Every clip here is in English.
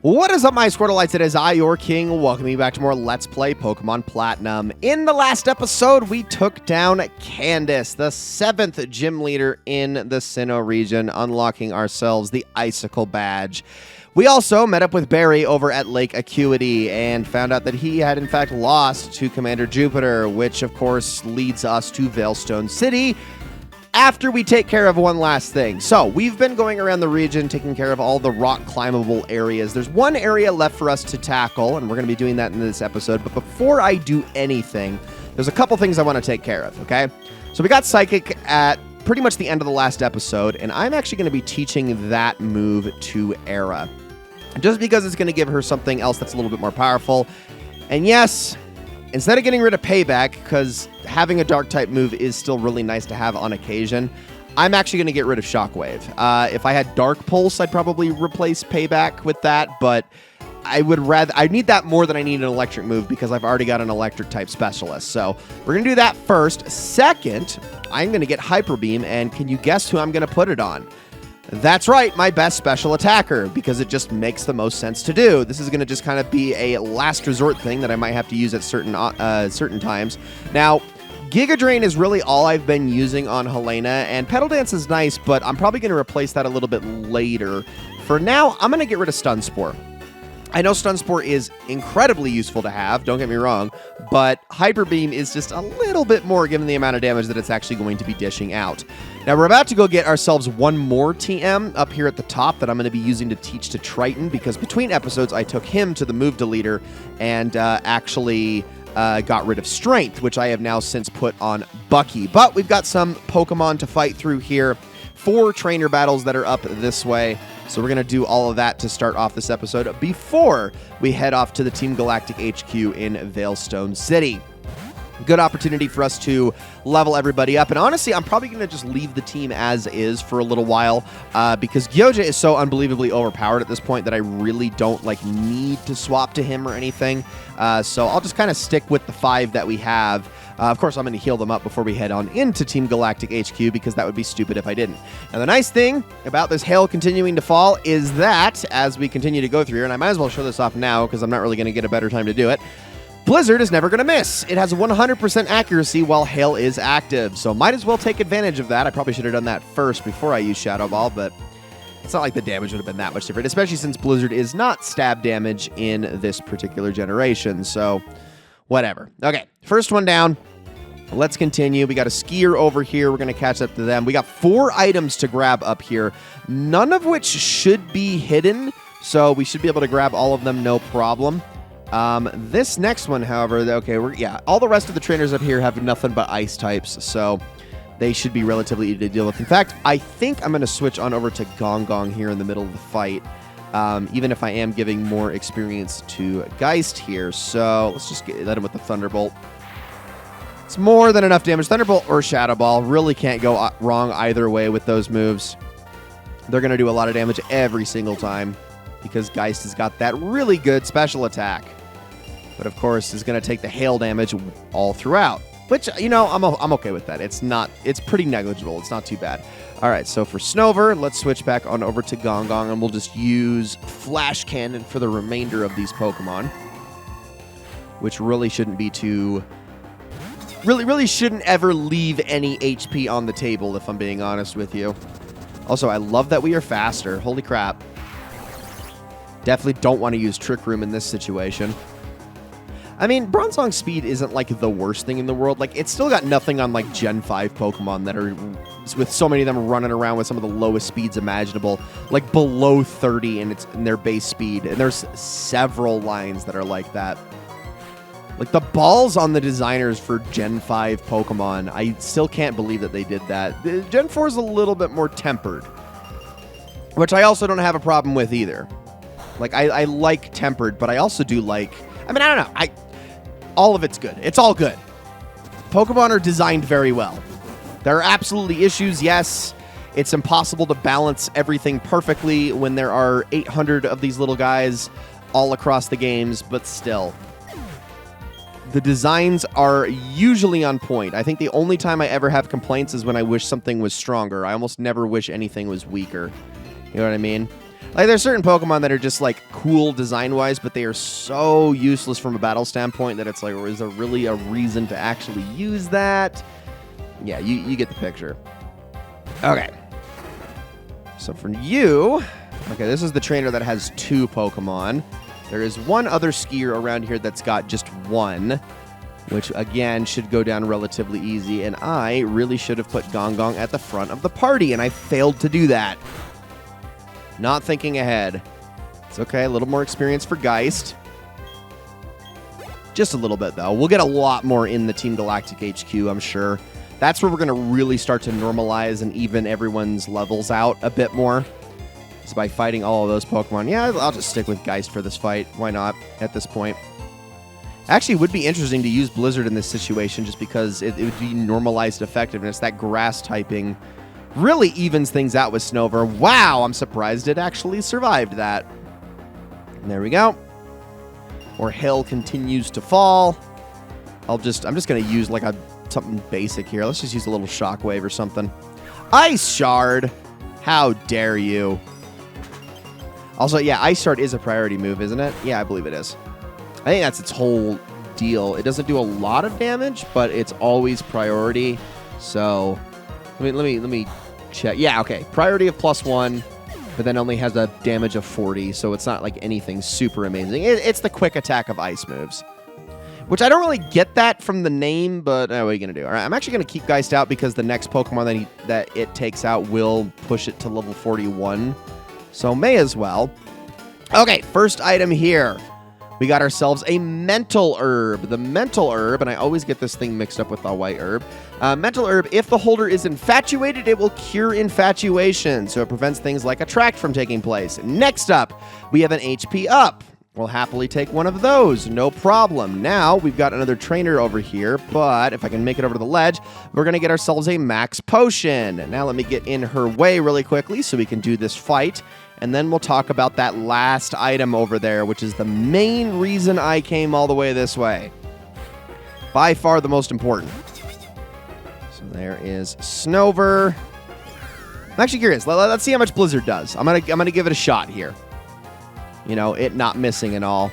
What is up, my Squirtleites? It is I, your king. Welcome you back to more Let's Play Pokemon Platinum. In the last episode, we took down Candace, the 7th gym leader in the Sinnoh region, unlocking ourselves the Icicle badge. We also met up with Barry over at Lake Acuity and found out that he had in fact lost to Commander Jupiter, which of course leads us to Veilstone City, after we take care of one last thing. So, we've been going around the region taking care of all the rock climbable areas. There's one area left for us to tackle, and we're going to be doing that in this episode. But before I do anything, there's a couple things I want to take care of, okay? So, we got Psychic at pretty much the end of the last episode, and I'm actually going to be teaching that move to Era, just because it's going to give her something else that's a little bit more powerful. And yes, instead of getting rid of Payback, because having a Dark-type move is still really nice to have on occasion, I'm actually going to get rid of Shockwave. If I had Dark Pulse, I'd probably replace Payback with that, but I need that more than I need an electric move because I've already got an electric-type specialist. So we're going to do that first. Second, I'm going to get Hyper Beam, and can you guess who I'm going to put it on? That's right, my best special attacker, because it just makes the most sense to do. This is going to just kind of be a last resort thing that I might have to use at certain times. Now, Giga Drain is really all I've been using on Helena, and Petal Dance is nice, but I'm probably going to replace that a little bit later. For now, I'm going to get rid of Stun Spore. I know Stun Spore is incredibly useful to have, don't get me wrong, but Hyper Beam is just a little bit more given the amount of damage that it's actually going to be dishing out. Now, we're about to go get ourselves one more TM up here at the top that I'm going to be using to teach to Triton, because between episodes, I took him to the move deleter and actually got rid of Strength, which I have now since put on Bucky. But we've got some Pokemon to fight through here, 4 trainer battles that are up this way. So we're going to do all of that to start off this episode before we head off to the Team Galactic HQ in Veilstone City. Good opportunity for us to level everybody up. And honestly, I'm probably going to just leave the team as is for a little while because Gyoja is so unbelievably overpowered at this point that I really don't need to swap to him or anything. So I'll just kind of stick with the 5 that we have. Of course, I'm going to heal them up before we head on into Team Galactic HQ because that would be stupid if I didn't. Now, the nice thing about this hail continuing to fall is that as we continue to go through here, and I might as well show this off now because I'm not really going to get a better time to do it, Blizzard is never going to miss. It has 100% accuracy while hail is active, so might as well take advantage of that. I probably should have done that first before I used Shadow Ball, but it's not like the damage would have been that much different, especially since Blizzard is not stab damage in this particular generation, so whatever. Okay, first one down. Let's continue. We got a skier over here. We're going to catch up to them. We got 4 items to grab up here, none of which should be hidden, so we should be able to grab all of them no problem. This next one, however, okay, all the rest of the trainers up here have nothing but ice types, so they should be relatively easy to deal with. In fact, I think I'm going to switch on over to Gong Gong here in the middle of the fight, even if I am giving more experience to Geist here. So let's just let him with the Thunderbolt. It's more than enough damage. Thunderbolt or Shadow Ball really can't go wrong either way with those moves. They're going to do a lot of damage every single time because Geist has got that really good special attack. But of course, is going to take the hail damage all throughout, which, you know, I'm okay with that. It's pretty negligible. It's not too bad. All right, so for Snover, let's switch back on over to Gong Gong, and we'll just use Flash Cannon for the remainder of these Pokemon, which really shouldn't be too... Really shouldn't ever leave any HP on the table, if I'm being honest with you. Also, I love that we are faster. Holy crap. Definitely don't want to use Trick Room in this situation. I mean, Bronzong's speed isn't like the worst thing in the world. Like, it's still got nothing on like Gen 5 Pokemon that are, with so many of them running around with some of the lowest speeds imaginable, like below 30 in their base speed. And there's several lines that are like that. Like, the balls on the designers for Gen 5 Pokemon, I still can't believe that they did that. Gen 4 is a little bit more tempered, which I also don't have a problem with either. Like, I like tempered, but I also do like... I mean, I don't know. All of it's good. It's all good. Pokemon are designed very well. There are absolutely issues, yes. It's impossible to balance everything perfectly when there are 800 of these little guys all across the games, but still... The designs are usually on point. I think the only time I ever have complaints is when I wish something was stronger. I almost never wish anything was weaker. You know what I mean? Like, there's certain Pokemon that are just, like, cool design-wise, but they are so useless from a battle standpoint that it's like, is there really a reason to actually use that? Yeah, you get the picture. Okay. So for you... Okay, this is the trainer that has 2 Pokemon. There is one other skier around here that's got just 1, which, again, should go down relatively easy. And I really should have put Gong Gong at the front of the party, and I failed to do that. Not thinking ahead. It's okay, a little more experience for Geist. Just a little bit, though. We'll get a lot more in the Team Galactic HQ, I'm sure. That's where we're going to really start to normalize and even everyone's levels out a bit more. So by fighting all of those Pokemon. Yeah, I'll just stick with Geist for this fight. Why not at this point? Actually, it would be interesting to use Blizzard in this situation just because it would be normalized effectiveness. That grass typing really evens things out with Snover. Wow, I'm surprised it actually survived that. And there we go. Or Hill continues to fall. I'm just going to use like something basic here. Let's just use a little Shockwave or something. Ice Shard. How dare you? Also, yeah, Ice Shard is a priority move, isn't it? Yeah, I believe it is. I think that's its whole deal. It doesn't do a lot of damage, but it's always priority. So, let me check. Yeah, okay. Priority of +1, but then only has a damage of 40, so it's not like anything super amazing. It's the quick attack of ice moves, which I don't really get that from the name, but what are you going to do? All right, I'm actually going to keep Geist out because the next Pokemon that it takes out will push it to level 41. So may as well. Okay, first item here. We got ourselves a Mental Herb. The Mental Herb, and I always get this thing mixed up with the White Herb. Mental Herb, if the holder is infatuated, it will cure infatuation. So it prevents things like Attract from taking place. Next up, we have an HP up. We'll happily take one of those, no problem. Now, we've got another trainer over here, but if I can make it over to the ledge, we're going to get ourselves a Max Potion. Now, let me get in her way really quickly so we can do this fight, and then we'll talk about that last item over there, which is the main reason I came all the way this way. By far the most important. So there is Snover. I'm actually curious. Let's see how much Blizzard does. I'm gonna give it a shot here. You know, it not missing and all.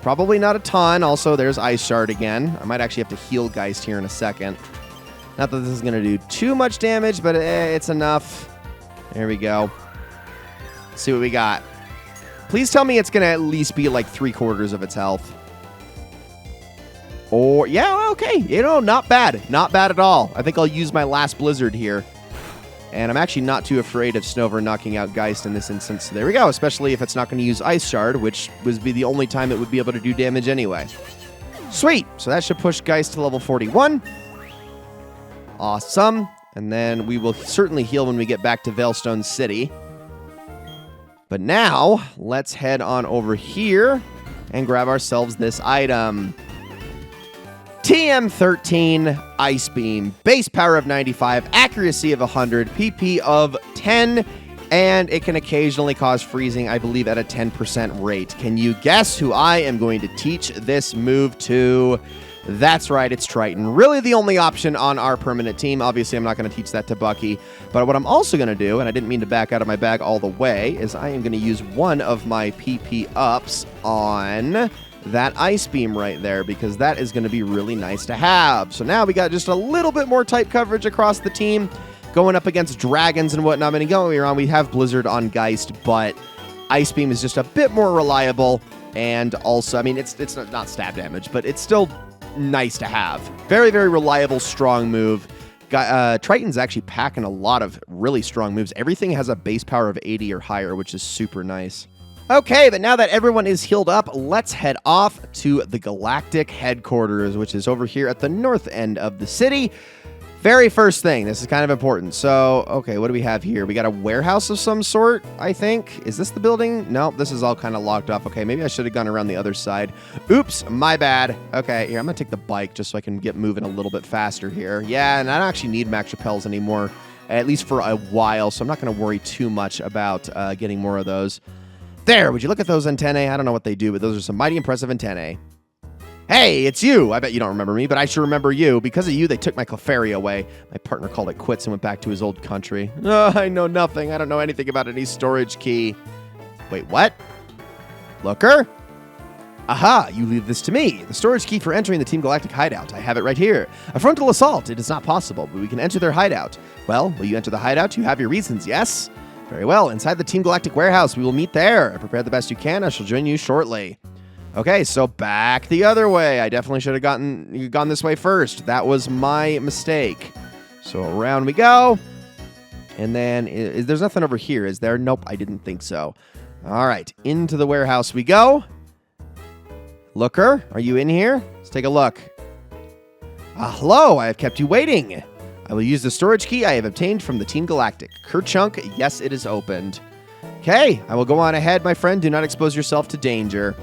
Probably not a ton. Also, there's Ice Shard again. I might actually have to heal Geist here in a second. Not that this is going to do too much damage, but it's enough. There we go. Let's see what we got. Please tell me it's going to at least be like 3/4 of its health. Or, yeah, okay. You know, not bad. Not bad at all. I think I'll use my last Blizzard here. And I'm actually not too afraid of Snover knocking out Geist in this instance. So there we go, especially if it's not going to use Ice Shard, which would be the only time it would be able to do damage anyway. Sweet! So that should push Geist to level 41. Awesome. And then we will certainly heal when we get back to Veilstone City. But now, let's head on over here and grab ourselves this item. TM13 Ice Beam, base power of 95, accuracy of 100, PP of 10, and it can occasionally cause freezing, I believe, at a 10% rate. Can you guess who I am going to teach this move to? That's right, it's Triton. Really the only option on our permanent team. Obviously, I'm not going to teach that to Bucky. But what I'm also going to do, and I didn't mean to back out of my bag all the way, is I am going to use one of my PP ups on that Ice Beam right there, because that is going to be really nice to have. So now we got just a little bit more type coverage across the team, going up against dragons and whatnot. I mean, going around, we have Blizzard on Geist, but Ice Beam is just a bit more reliable, and also, I mean, it's not stab damage, but it's still nice to have. Very, very reliable, strong move. Triton's actually packing a lot of really strong moves. Everything has a base power of 80 or higher, which is super nice. Okay, but now that everyone is healed up, let's head off to the Galactic headquarters, which is over here at the north end of the city. Very first thing, this is kind of important. So, okay, what do we have here? We got a warehouse of some sort, I think. Is this the building? No, this is all kind of locked off. Okay, maybe I should have gone around the other side. Oops, my bad. Okay, here, I'm going to take the bike just so I can get moving a little bit faster here. Yeah, and I don't actually need max repels anymore, at least for a while, so I'm not going to worry too much about getting more of those. There, would you look at those antennae? I don't know what they do, but those are some mighty impressive antennae. Hey, it's you. I bet you don't remember me, but I sure remember you. Because of you, they took my Clefairy away. My partner called it quits and went back to his old country. Oh, I know nothing. I don't know anything about any storage key. Wait, what? Looker? Aha, you leave this to me. The storage key for entering the Team Galactic hideout. I have it right here. A frontal assault. It is not possible, but we can enter their hideout. Well, will you enter the hideout? You have your reasons, yes? Very well. Inside the Team Galactic warehouse. We will meet there. Prepare the best you can. I shall join you shortly. Okay, so back the other way. I definitely should have gone this way first. That was my mistake. So around we go. And then, there's nothing over here, is there? Nope, I didn't think so. All right, into the warehouse we go. Looker, are you in here? Let's take a look. Hello, I have kept you waiting. I will use the storage key I have obtained from the Team Galactic. Kerchunk, yes, it is opened. Okay, I will go on ahead, my friend. Do not expose yourself to danger.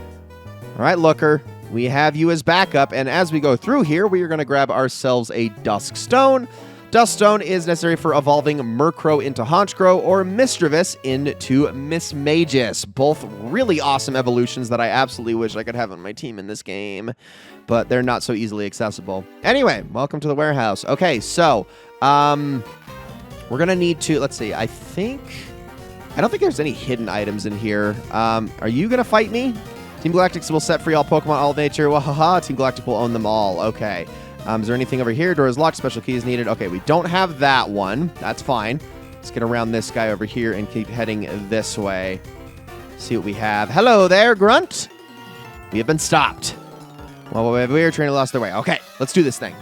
All right, Looker, we have you as backup, and as we go through here, we are going to grab ourselves a Dusk Stone. Dusk Stone is necessary for evolving Murkrow into Honchkrow or Misdreavus into Mismagus. Both really awesome evolutions that I absolutely wish I could have on my team in this game, but they're not so easily accessible. Anyway, welcome to the warehouse. Okay, so we're going to need to, let's see, I don't think there's any hidden items in here. Are you going to fight me? Team Galactic will set free all Pokemon, all of nature. Wahaha, Team Galactic will own them all. Okay. Is there anything over here? Door is locked. Special key is needed. Okay, we don't have that one. That's fine. Let's get around this guy over here and keep heading this way. See what we have. Hello there, Grunt. We have been stopped. Well, we're trainer lost their way. Okay, let's do this thing.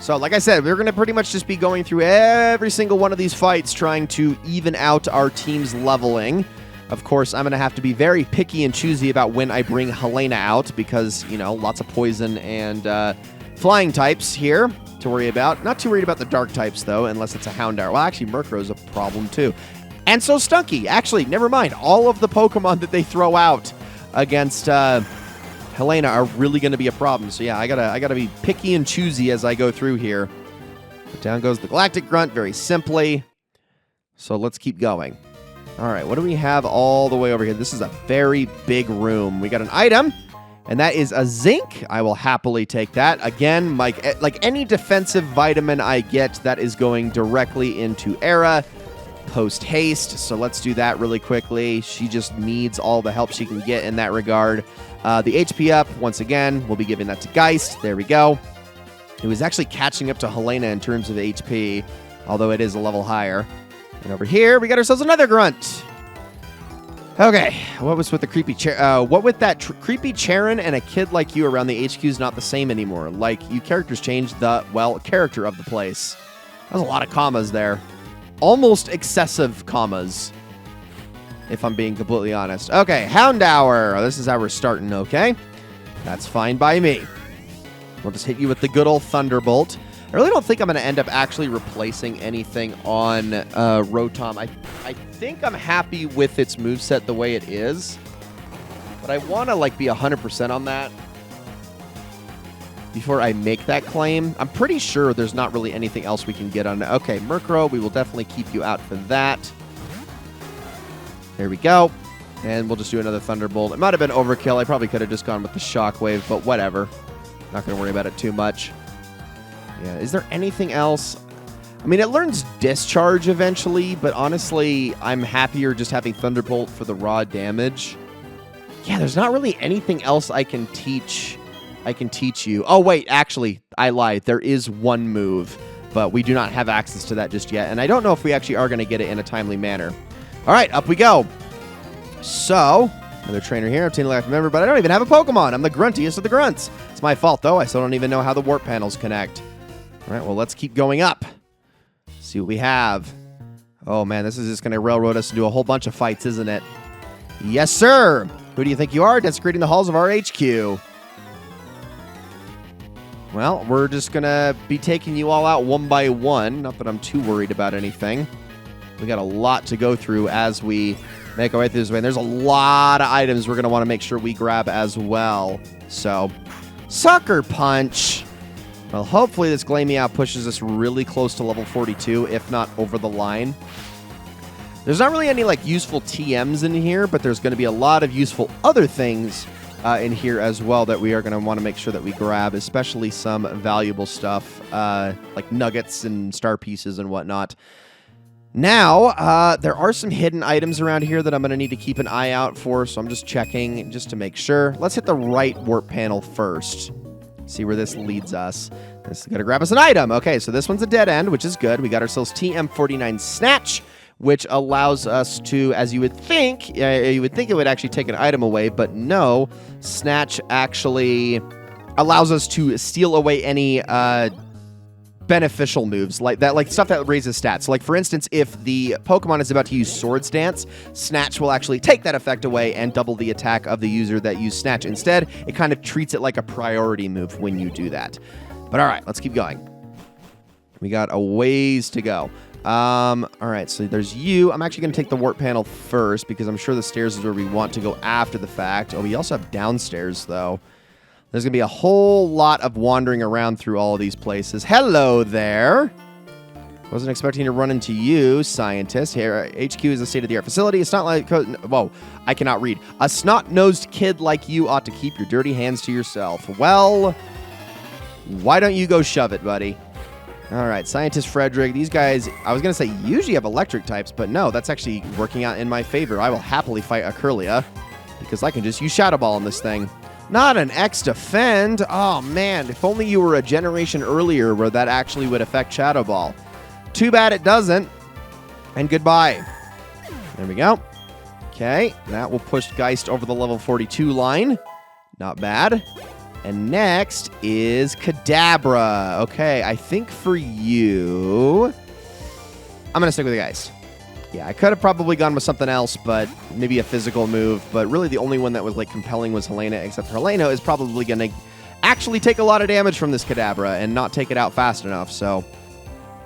So, like I said, we're going to pretty much just be going through every single one of these fights, trying to even out our team's leveling. Of course, I'm going to have to be very picky and choosy about when I bring Helena out because, you know, lots of poison and flying types here to worry about. Not too worried about the dark types, though, unless it's a Houndour. Well, actually, Murkrow's a problem, too. And so Stunky. Actually, never mind. All of the Pokemon that they throw out against Helena are really going to be a problem. So, yeah, I gotta be picky and choosy as I go through here. But down goes the Galactic Grunt, very simply. So let's keep going. All right, what do we have all the way over here? This is a very big room. We got an item, and that is a zinc. I will happily take that. Again, like any defensive vitamin I get, that is going directly into Era post-haste. So let's do that really quickly. She just needs all the help she can get in that regard. The HP up, once again, we'll be giving that to Geist. There we go. It was actually catching up to Helena in terms of HP, although it is a level higher. And over here, we got ourselves another Grunt. Okay, what was with the creepy what with that creepy Charon and a kid like you around the HQ is not the same anymore. Like, you characters changed the, well, character of the place. That was a lot of commas there. Almost excessive commas, if I'm being completely honest. Okay, Houndour. This is how we're starting, okay? That's fine by me. We'll just hit you with the good old Thunderbolt. I really don't think I'm going to end up actually replacing anything on Rotom. I think I'm happy with its moveset the way it is, but I want to like be 100% on that before I make that claim. I'm pretty sure there's not really anything else we can get on it. Okay, Murkrow, we will definitely keep you out for that. There we go. And we'll just do another Thunderbolt. It might have been overkill. I probably could have just gone with the Shockwave, but whatever. Not going to worry about it too much. Yeah, is there anything else? I mean, it learns Discharge eventually, but honestly, I'm happier just having Thunderbolt for the raw damage. Yeah, there's not really anything else I can teach you. Oh, wait, actually, I lied. There is one move, but we do not have access to that just yet, and I don't know if we actually are going to get it in a timely manner. All right, up we go. So, another trainer here. I'm Team Galactic member, but I don't even have a Pokemon. I'm the gruntiest of the grunts. It's my fault, though. I still don't even know how the warp panels connect. All right, well, let's keep going up. See what we have. Oh, man, this is just going to railroad us into a whole bunch of fights, isn't it? Yes, sir. Who do you think you are? Desecrating the halls of our HQ. Well, we're just going to be taking you all out one by one. Not that I'm too worried about anything. We got a lot to go through as we make our way through this way. And there's a lot of items we're going to want to make sure we grab as well. So, Sucker Punch. Well, hopefully this Glameow pushes us really close to level 42, if not over the line. There's not really any like useful TMs in here, but there's going to be a lot of useful other things in here as well that we are going to want to make sure that we grab, especially some valuable stuff like nuggets and star pieces and whatnot. Now, there are some hidden items around here that I'm going to need to keep an eye out for, so I'm just checking just to make sure. Let's hit the right warp panel first. See where this leads us. This is going to grab us an item. Okay, so this one's a dead end, which is good. We got ourselves TM49 Snatch, which allows us to, as you would think it would actually take an item away, but no. Snatch actually allows us to steal away any beneficial moves like that, like stuff that raises stats. So like, for instance, if the Pokemon is about to use Swords Dance, Snatch will actually take that effect away and double the attack of the user that used Snatch instead. It kind of treats it like a priority move when you do that. But all right, let's keep going. We got a ways to go. All right, so there's you. I'm actually going to take the warp panel first because I'm sure the stairs is where we want to go after the fact. Oh, we also have downstairs, though. There's going to be a whole lot of wandering around through all of these places. Hello there. Wasn't expecting to run into you, scientist. Here, HQ is a state-of-the-art facility. It's not like... Whoa, I cannot read. A snot-nosed kid like you ought to keep your dirty hands to yourself. Well, why don't you go shove it, buddy? All right, Scientist Frederick. These guys, I was going to say usually have electric types, but no, that's actually working out in my favor. I will happily fight a Curlia because I can just use Shadow Ball on this thing. Not an X defend. Oh, man. If only you were a generation earlier where that actually would affect Shadow Ball. Too bad it doesn't. And goodbye. There we go. Okay. That will push Geist over the level 42 line. Not bad. And next is Kadabra. Okay. I think for you, I'm going to stick with the Geist. Yeah, I could have probably gone with something else, but maybe a physical move. But really the only one that was like compelling was Helena, except for Helena is probably going to actually take a lot of damage from this Kadabra and not take it out fast enough. So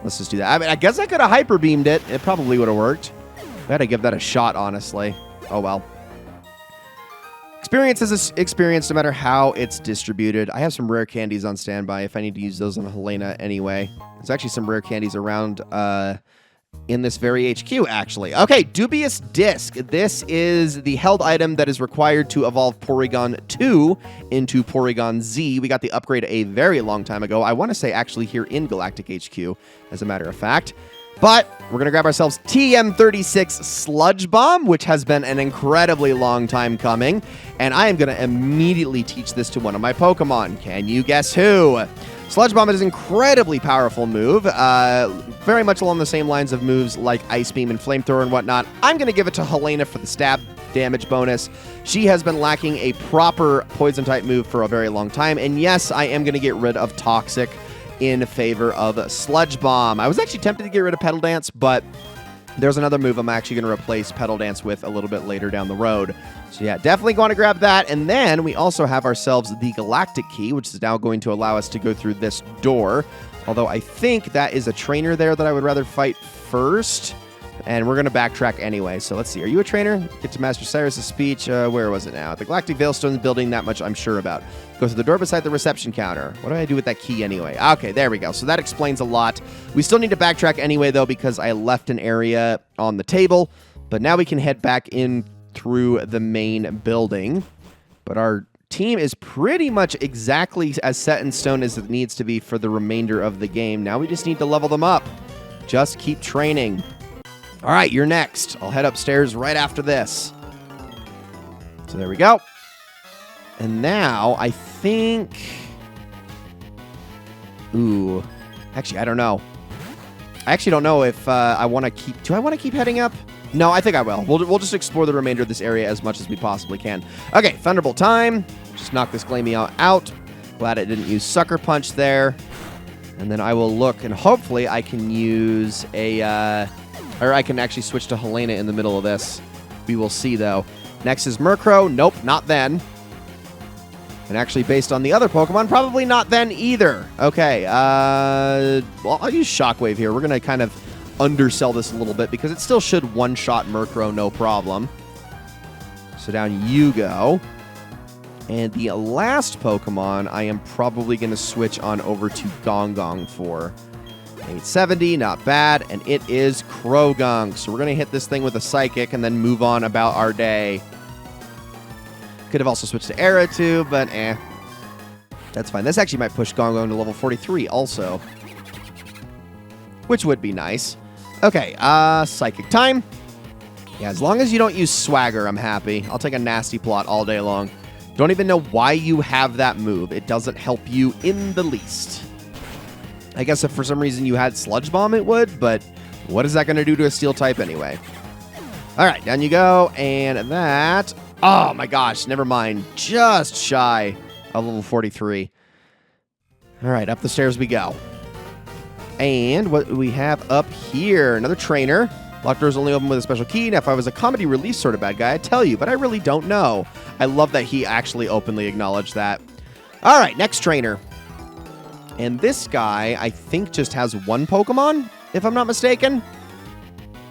let's just do that. I mean, I guess I could have hyper beamed it. It probably would have worked. I had to give that a shot, honestly. Oh, well. Experience is experience no matter how it's distributed. I have some rare candies on standby if I need to use those on Helena anyway. There's actually some rare candies around in this very HQ, actually. Okay, Dubious Disc. This is the held item that is required to evolve Porygon 2 into Porygon Z. We got the upgrade a very long time ago. I want to say actually here in Galactic HQ, as a matter of fact. But we're going to grab ourselves TM36 Sludge Bomb, which has been an incredibly long time coming. And I am going to immediately teach this to one of my Pokemon. Can you guess who? Sludge Bomb is an incredibly powerful move, very much along the same lines of moves like Ice Beam and Flamethrower and whatnot. I'm going to give it to Helena for the stab damage bonus. She has been lacking a proper Poison-type move for a very long time, and yes, I am going to get rid of Toxic in favor of Sludge Bomb. I was actually tempted to get rid of Petal Dance, but there's another move I'm actually going to replace Petal Dance with a little bit later down the road. So yeah, definitely going to grab that. And then we also have ourselves the Galactic Key, which is now going to allow us to go through this door. Although I think that is a trainer there that I would rather fight first. And we're going to backtrack anyway. So let's see. Are you a trainer? Get to Master Cyrus' speech. Where was it now? The Galactic Veilstone building, that much I'm sure about. Go through the door beside the reception counter. What do I do with that key anyway? Okay, there we go. So that explains a lot. We still need to backtrack anyway, though, because I left an area on the table. But now we can head back in through the main building. But our team is pretty much exactly as set in stone as it needs to be for the remainder of the game. Now we just need to level them up. Just keep training. All right, you're next. I'll head upstairs right after this. So there we go. And now I think... Ooh. Actually, I don't know. I actually don't know if I want to keep... Do I want to keep heading up? No, I think I will. We'll just explore the remainder of this area as much as we possibly can. Okay, Thunderbolt time. Just knock this Glameow out. Glad I didn't use Sucker Punch there. And then I will look, and hopefully I can use a... or I can actually switch to Helena in the middle of this. We will see, though. Next is Murkrow. Nope, not then. And actually, based on the other Pokemon, probably not then either. Okay, well, I'll use Shockwave here. We're going to kind of undersell this a little bit because it still should one-shot Murkrow, no problem. So down you go. And the last Pokemon, I am probably going to switch on over to Gong for. 870, not bad, and it is Krogunk. So we're going to hit this thing with a Psychic and then move on about our day. Could have also switched to Era too, but that's fine. This actually might push Gongon to level 43 also, which would be nice. Okay, Psychic time. Yeah, as long as you don't use Swagger, I'm happy. I'll take a Nasty Plot all day long. Don't even know why you have that move. It doesn't help you in the least. I guess if for some reason you had Sludge Bomb, it would, but what is that going to do to a Steel type anyway? All right, down you go, and that... Oh my gosh, never mind. Just shy of level 43. All right, up the stairs we go. And what do we have up here? Another trainer. Locked doors only open with a special key. Now, if I was a comedy release sort of bad guy, I'd tell you, but I really don't know. I love that he actually openly acknowledged that. All right, next trainer. And this guy, I think, just has one Pokemon, if I'm not mistaken.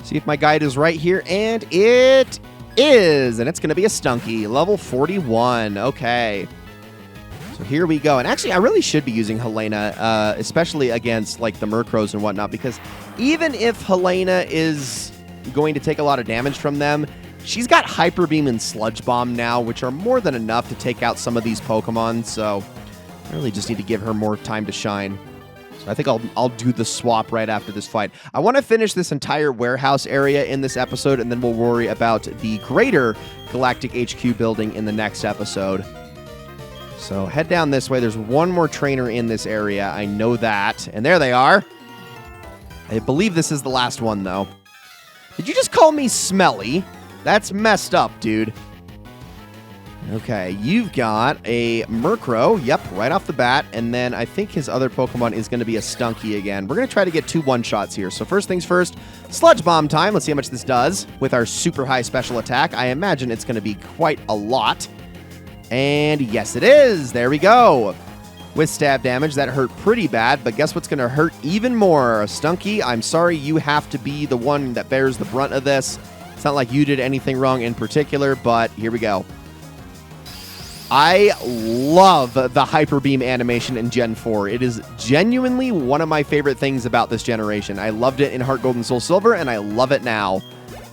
See if my guide is right here, and it is. And it's going to be a Stunky, level 41. Okay. So here we go. And actually, I really should be using Helena, especially against like the Murkrows and whatnot, because even if Helena is going to take a lot of damage from them, she's got Hyper Beam and Sludge Bomb now, which are more than enough to take out some of these Pokemon. So I really just need to give her more time to shine. So I think I'll do the swap right after this fight. I want to finish this entire warehouse area in this episode, and then we'll worry about the greater Galactic HQ building in the next episode. So head down this way. There's one more trainer in this area. I know that. And there they are. I believe this is the last one, though. Did you just call me smelly? That's messed up, dude. Okay, you've got a Murkrow. Yep, right off the bat. And then I think his other Pokemon is going to be a Stunky again. We're going to try to get 2 one-shots here. So first things first, Sludge Bomb time. Let's see how much this does with our super high special attack. I imagine it's going to be quite a lot. And yes, it is. There we go. With stab damage, that hurt pretty bad, but guess what's going to hurt even more? Stunky, I'm sorry, you have to be the one that bears the brunt of this. It's not like you did anything wrong in particular, but here we go. I love the Hyper Beam animation in Gen 4. It is genuinely one of my favorite things about this generation. I loved it in Heart Gold and Soul Silver, and I love it now.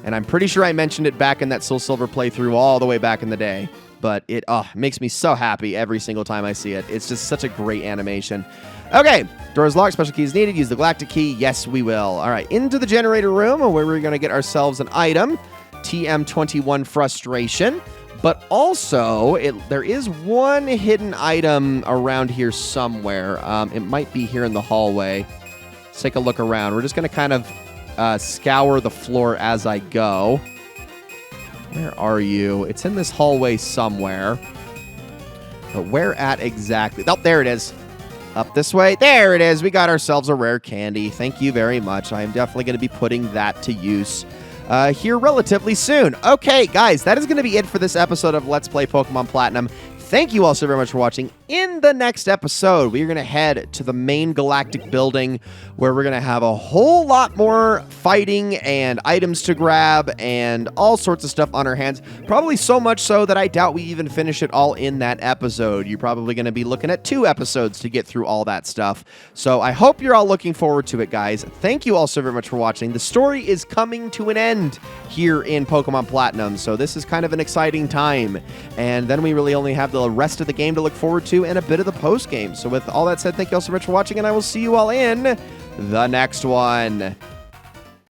And I'm pretty sure I mentioned it back in that Soul Silver playthrough all the way back in the day. But it makes me so happy every single time I see it. It's just such a great animation. Okay, door is locked, special key is needed. Use the Galactic key. Yes, we will. All right, into the generator room where we're going to get ourselves an item, TM21 Frustration. But also, there is one hidden item around here somewhere. It might be here in the hallway. Let's take a look around. We're just going to kind of scour the floor as I go. Where are you? It's in this hallway somewhere. But where at exactly? Oh, there it is. Up this way. There it is. We got ourselves a rare candy. Thank you very much. I am definitely going to be putting that to use here relatively soon. Okay, guys, that is going to be it for this episode of Let's Play Pokemon Platinum. Thank you all so very much for watching. In the next episode, we are going to head to the main Galactic building where we're going to have a whole lot more fighting and items to grab and all sorts of stuff on our hands. Probably so much so that I doubt we even finish it all in that episode. You're probably going to be looking at 2 episodes to get through all that stuff. So I hope you're all looking forward to it, guys. Thank you all so very much for watching. The story is coming to an end here in Pokemon Platinum, so this is kind of an exciting time. And then we really only have the rest of the game to look forward to and a bit of the post game. So with all that said, thank you all so much for watching, and I will see you all in the next one.